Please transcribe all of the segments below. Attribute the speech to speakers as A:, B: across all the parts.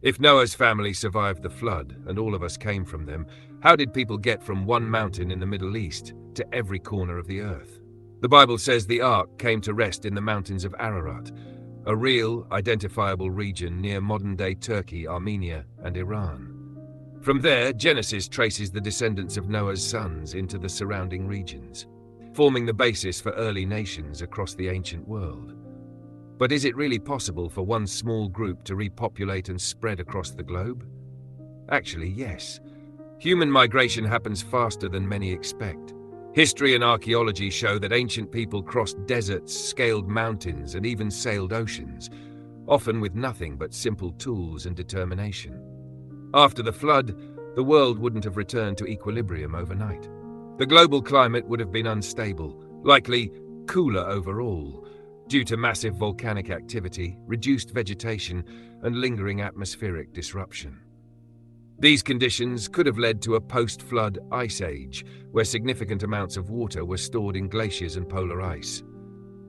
A: If Noah's family survived the flood and all of us came from them, how did people get from one mountain in the Middle East to every corner of the earth? The Bible says the ark came to rest in the mountains of Ararat, a real, identifiable region near modern-day Turkey, Armenia, and Iran. From there, Genesis traces the descendants of Noah's sons into the surrounding regions, forming the basis for early nations across the ancient world. But is it really possible for one small group to repopulate and spread across the globe? Actually, yes. Human migration happens faster than many expect. History and archaeology show that ancient people crossed deserts, scaled mountains, and even sailed oceans, often with nothing but simple tools and determination. After the flood, the world wouldn't have returned to equilibrium overnight. The global climate would have been unstable, likely cooler overall, due to massive volcanic activity, reduced vegetation, and lingering atmospheric disruption. These conditions could have led to a post-flood ice age, where significant amounts of water were stored in glaciers and polar ice.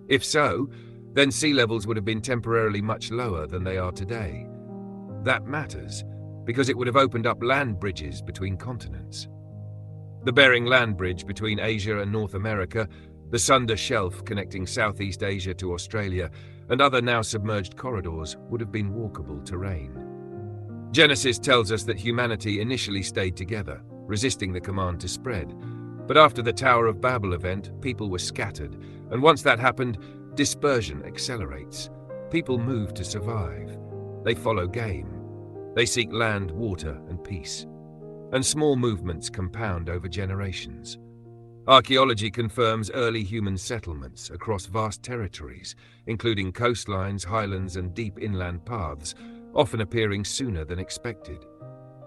A: If so, then sea levels would have been temporarily much lower than they are today. That matters, because it would have opened up land bridges between continents. The Bering Land Bridge between Asia and North America, the Sunda Shelf connecting Southeast Asia to Australia, and other now submerged corridors would have been walkable terrain. Genesis tells us that humanity initially stayed together, resisting the command to spread. But after the Tower of Babel event, people were scattered, and once that happened, dispersion accelerates. People move to survive. They follow game. They seek land, water, and peace. And small movements compound over generations. Archaeology confirms early human settlements across vast territories, including coastlines, highlands, and deep inland paths, often appearing sooner than expected.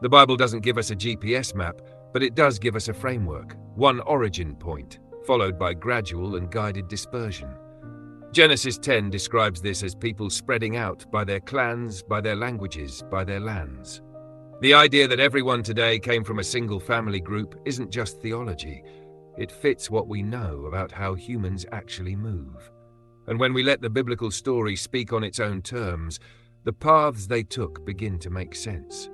A: The Bible doesn't give us a GPS map, but it does give us a framework, one origin point, followed by gradual and guided dispersion. Genesis 10 describes this as people spreading out by their clans, by their languages, by their lands. The idea that everyone today came from a single family group isn't just theology. It fits what we know about how humans actually move. And when we let the biblical story speak on its own terms, the paths they took begin to make sense.